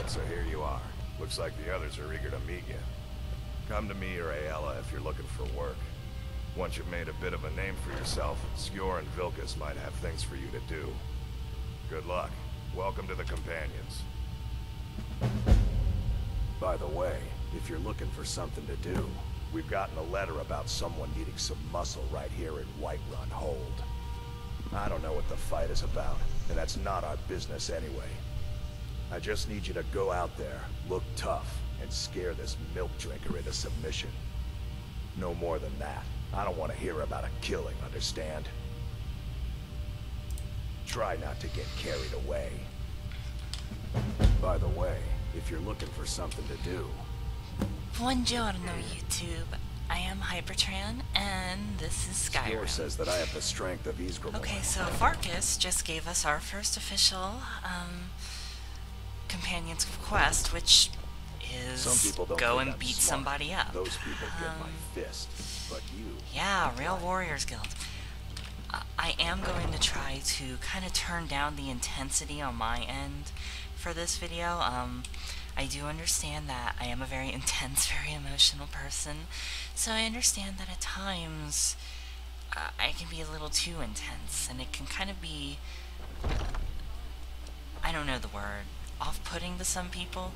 Alright, so here you are. Looks like the others are eager to meet you. Come to me or Ayala if you're looking for work. Once you've made a bit of a name for yourself, Skjor and Vilkas might have things for you to do. Good luck. Welcome to the Companions. By the way, if you're looking for something to do, we've gotten a letter about someone needing some muscle right here in Whiterun Hold. I don't know what the fight is about, and that's not our business anyway. I just need you to go out there, look tough, and scare this milk drinker into submission. No more than that. I don't want to hear about a killing, understand? Try not to get carried away. By the way, if you're looking for something to do... Buongiorno, YouTube. I am Hypertran, and this is Skyrim. Skjor says that I have the strength of Ysgramor. Okay, so Farkas just gave us our first official, Companion's Quest, which is Some people don't go think and I'm beat smart. somebody up. Those people get my fist, but you... Yeah, Real Warriors Guild. I am going to try to kind of turn down the intensity on my end for this video. I do understand that I am a very intense, very emotional person, so I understand that at times I can be a little too intense, and it can kind of be, I don't know the word, off-putting to some people.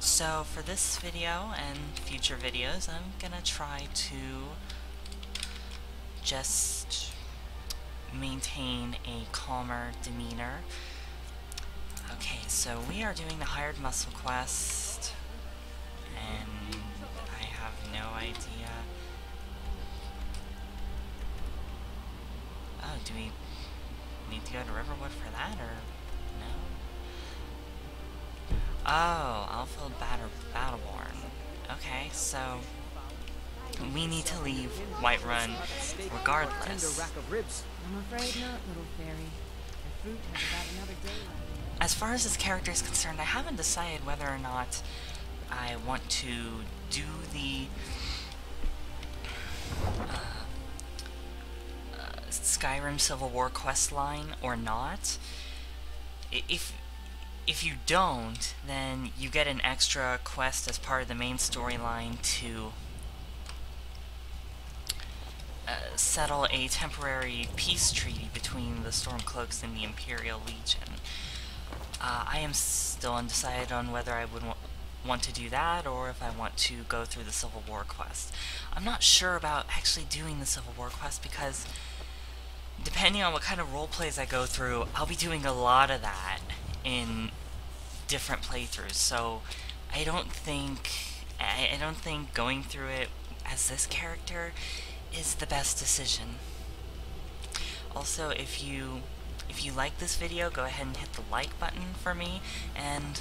So for this video and future videos, I'm gonna try to just maintain a calmer demeanor. Okay, so we are doing the Hired Muscle quest, and I have no idea. Oh, do we need to go to Riverwood for that, or no? Oh, Alfield Battleborn. Okay, so we need to leave Whiterun regardless. I'm afraid not, little fairy. The fruit has about another day left. As far as this character is concerned, I haven't decided whether or not I want to do the Skyrim Civil War quest line or not. If you don't, then you get an extra quest as part of the main storyline to settle a temporary peace treaty between the Stormcloaks and the Imperial Legion. I am still undecided on whether I would want to do that or if I want to go through the Civil War quest. I'm not sure about actually doing the Civil War quest because depending on what kind of role plays I go through, I'll be doing a lot of that in different playthroughs. So I don't think going through it as this character is the best decision. Also, if you like this video, go ahead and hit the like button for me, and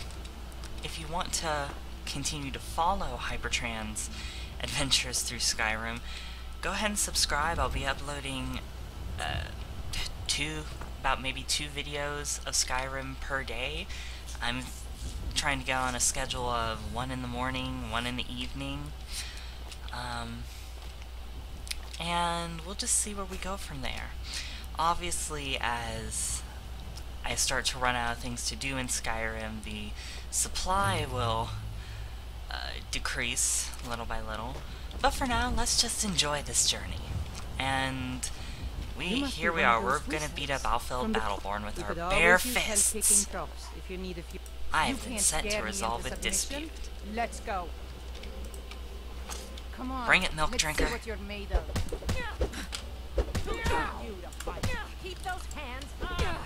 if you want to continue to follow Hypertran's adventures through Skyrim, go ahead and subscribe. I'll be uploading maybe two videos of Skyrim per day. I'm trying to get on a schedule of one in the morning, one in the evening, and we'll just see where we go from there. Obviously, as I start to run out of things to do in Skyrim, the supply will decrease little by little. But for now, let's just enjoy this journey. And here we are. We're gonna beat up Alfield Battleborn with our bare fists. I have been sent to resolve a dispute. Let's go. Come on. Bring it, milk let's drinker. See what you're made of. Keep those hands up.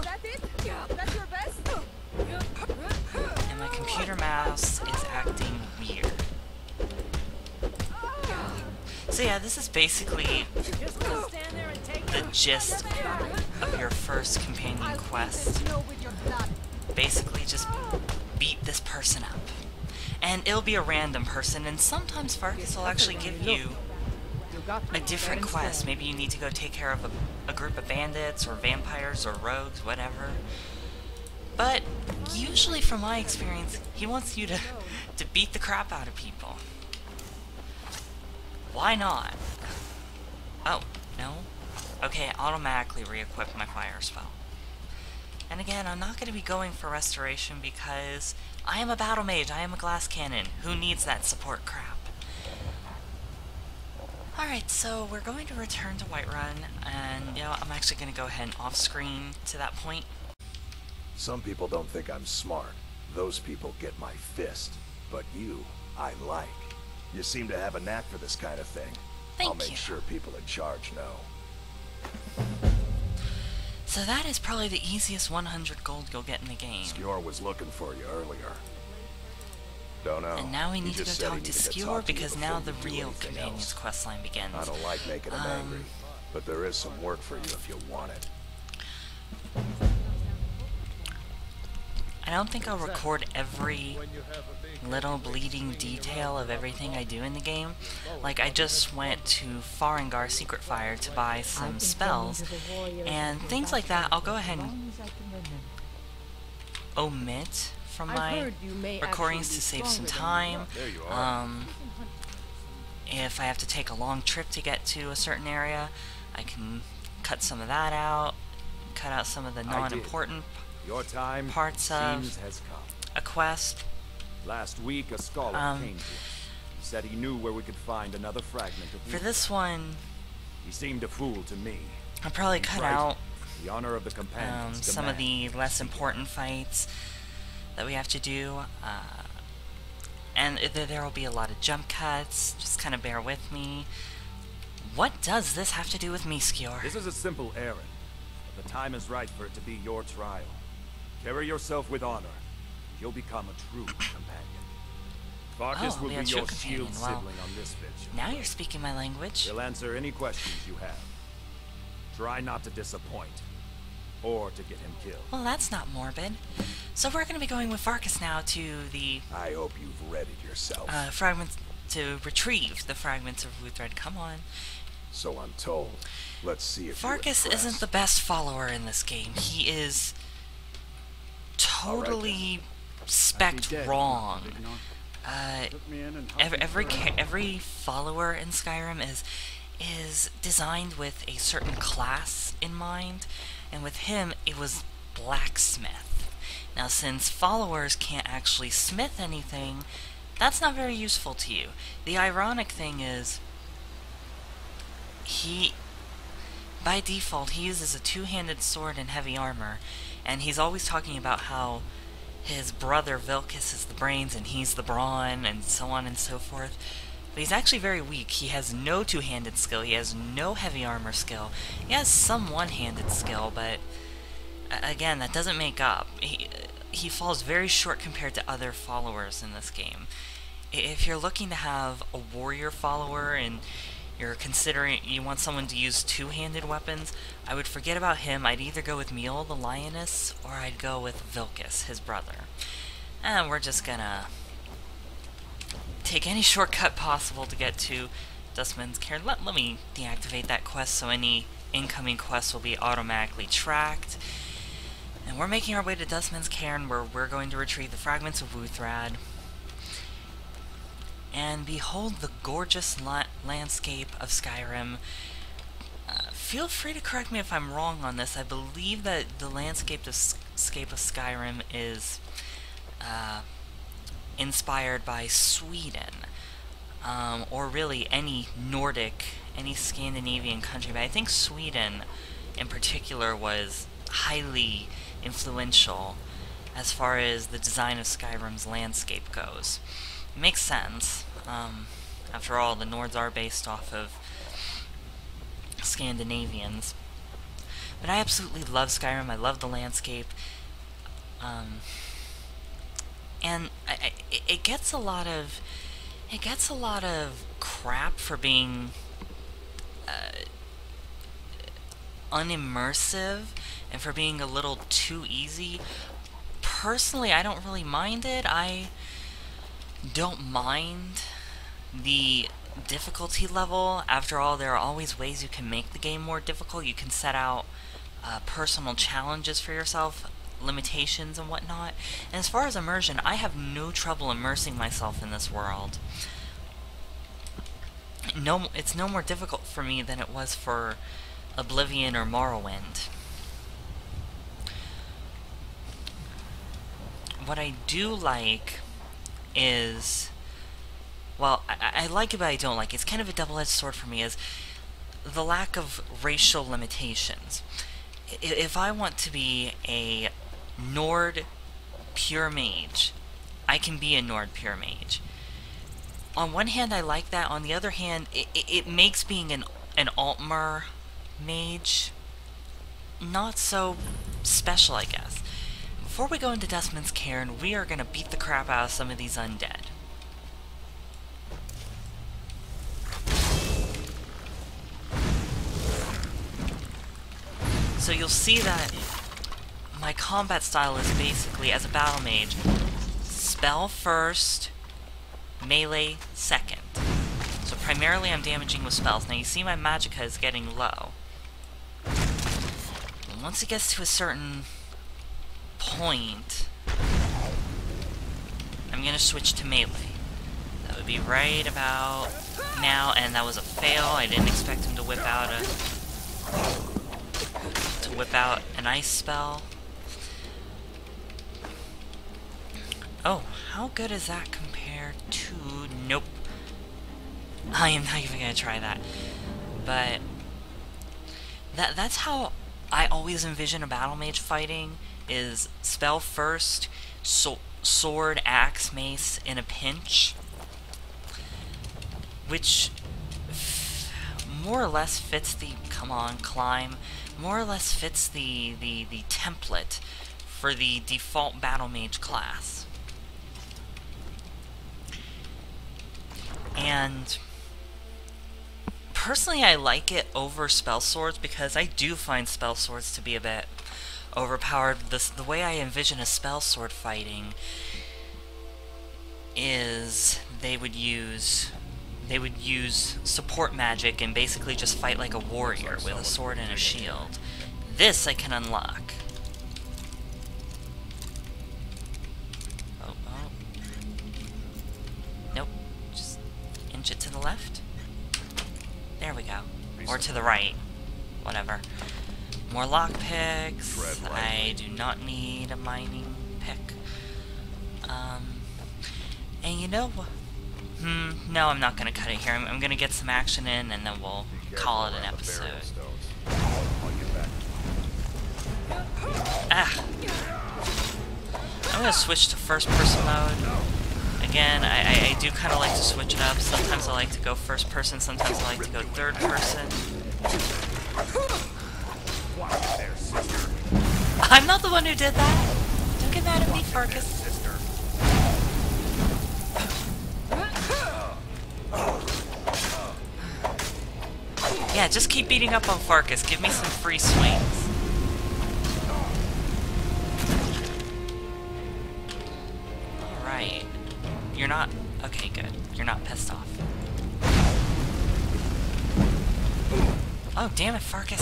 That's it? That's your best? And my computer mouse is acting weird. So yeah, this is basically the gist of your first companion quest. Basically just beat this person up. And it'll be a random person, and sometimes Farkas will actually give you a different quest. Maybe you need to go take care of a group of bandits, or vampires, or rogues, whatever. But usually, from my experience, he wants you to beat the crap out of people. Why not? Oh, no. Okay, automatically re-equip my fire spell. And again, I'm not going to be going for restoration because I am a battle mage, I am a glass cannon. Who needs that support crap? Alright, so we're going to return to Whiterun, and you know, I'm actually going to go ahead and off-screen to that point. Some people don't think I'm smart. Those people get my fist. But you, I like. You seem to have a knack for this kind of thing. I'll make sure people in charge know. So that is probably the easiest 100 gold you'll get in the game. Skjor was looking for you earlier. Don't know. And now we need to go talk to Skjor because now the real Companion's questline begins. I don't like making him angry, but there is some work for you if you want it. I don't think I'll record every little bleeding detail of everything I do in the game. Like, I just went to Farengar Secret Fire to buy some spells, and things like that I'll go ahead and omit from my recordings to save some time. If I have to take a long trip to get to a certain area, I can cut some of that out, cut out some of the non-important parts of a quest. Last week, a scholar came to us. He said he knew where we could find another fragment of For this one, he seemed a fool to me. I'll probably cut out the honor of the companions some of the less important fights that we have to do. And there will be a lot of jump cuts. Just kind of bear with me. What does this have to do with me, Skjor? This is a simple errand. But the time is right for it to be your trial. Carry yourself with honor. You'll become a true companion. Farkas will be your shield sibling on this venture. Now you're speaking my language. He'll answer any questions you have. Try not to disappoint, or to get him killed. Well, that's not morbid. So we're going to be going with Farkas now to the... I hope you've readied yourself. Fragments to retrieve the fragments of Wuthred. Come on. So I'm told. Let's see if Farkas isn't the best follower in this game. He is totally spec'd wrong. Every follower in Skyrim is designed with a certain class in mind, and with him it was blacksmith. Now, since followers can't actually smith anything, that's not very useful to you. The ironic thing is, by default, he uses a two-handed sword and heavy armor, and he's always talking about how his brother Vilkas is the brains and he's the brawn, and so on and so forth. But he's actually very weak. He has no two-handed skill, he has no heavy armor skill. He has some one-handed skill, but again, that doesn't make up. He falls very short compared to other followers in this game. If you're looking to have a warrior follower and you're considering you want someone to use two-handed weapons, I would forget about him. I'd either go with Mule the Lioness or I'd go with Vilkas, his brother. And we're just gonna take any shortcut possible to get to Dustman's Cairn. Let me deactivate that quest so any incoming quests will be automatically tracked. And we're making our way to Dustman's Cairn, where we're going to retrieve the fragments of Wuthred. And behold the gorgeous landscape of Skyrim. Feel free to correct me if I'm wrong on this. I believe that the landscape of Skyrim is inspired by Sweden, or really any Nordic, any Scandinavian country. But I think Sweden, in particular, was highly influential as far as the design of Skyrim's landscape goes. It makes sense. After all, the Nords are based off of Scandinavians. But I absolutely love Skyrim. I love the landscape. And it gets a lot of crap for being unimmersive and for being a little too easy. Personally, I don't really mind it. I don't mind the difficulty level. After all, there are always ways you can make the game more difficult. You can set out personal challenges for yourself, limitations and whatnot. And as far as immersion, I have no trouble immersing myself in this world. It's no more difficult for me than it was for Oblivion or Morrowind. What I do like is, well, I like it but I don't like it. It's kind of a double-edged sword for me, is the lack of racial limitations. If I want to be a Nord pure mage, I can be a Nord pure mage. On one hand, I like that. On the other hand, it makes being an Altmer mage not so special, I guess. Before we go into Dustman's Cairn, we are going to beat the crap out of some of these undead. So you'll see that my combat style is basically, as a battle mage, spell first, melee second. So primarily I'm damaging with spells. Now you see my magicka is getting low. And once it gets to a certain point, I'm going to switch to melee. That would be right about now, and that was a fail. I didn't expect him to whip out an ice spell. Oh, how good is that compared to... Nope. I am not even going to try that. But that's how I always envision a battle mage fighting, is spell first, sword, axe, mace in a pinch, which more or less fits the, come on, climb, more or less fits the template for the default battle mage class. And personally, I like it over spell swords because I do find spell swords to be a bit overpowered. The way I envision a spell sword fighting is they would use support magic and basically just fight like a warrior with a sword and a shield. This I can unlock. Oh. Nope. Just inch it to the left. There we go. Or to the right. Whatever. More lockpicks. I do not need a mining pick. And you know what? No, I'm not going to cut it here. I'm going to get some action in, and then we'll call it an episode. Ah! I'm going to switch to first-person mode. Again, I do kind of like to switch it up. Sometimes I like to go first-person, sometimes I like to go third-person. I'm not the one who did that! Don't get mad at me, Farkas. Yeah, just keep beating up on Farkas. Give me some free swings. Alright. You're not... Okay, good. You're not pissed off. Oh, damn it, Farkas.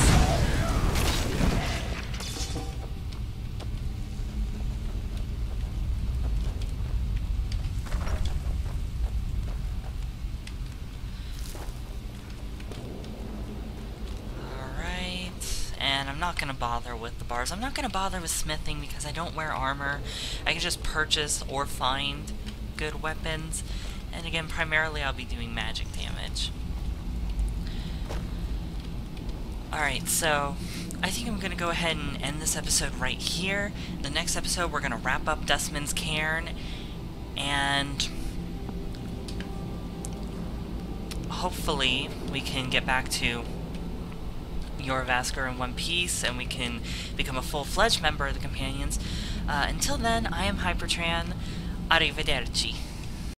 And I'm not going to bother with the bars. I'm not going to bother with smithing because I don't wear armor. I can just purchase or find good weapons. And again, primarily I'll be doing magic damage. Alright, so I think I'm going to go ahead and end this episode right here. The next episode we're going to wrap up Dustman's Cairn. And hopefully we can get back to Jorrvaskr in one piece, and we can become a full-fledged member of the Companions. Until then, I am Hypertran. Arrivederci.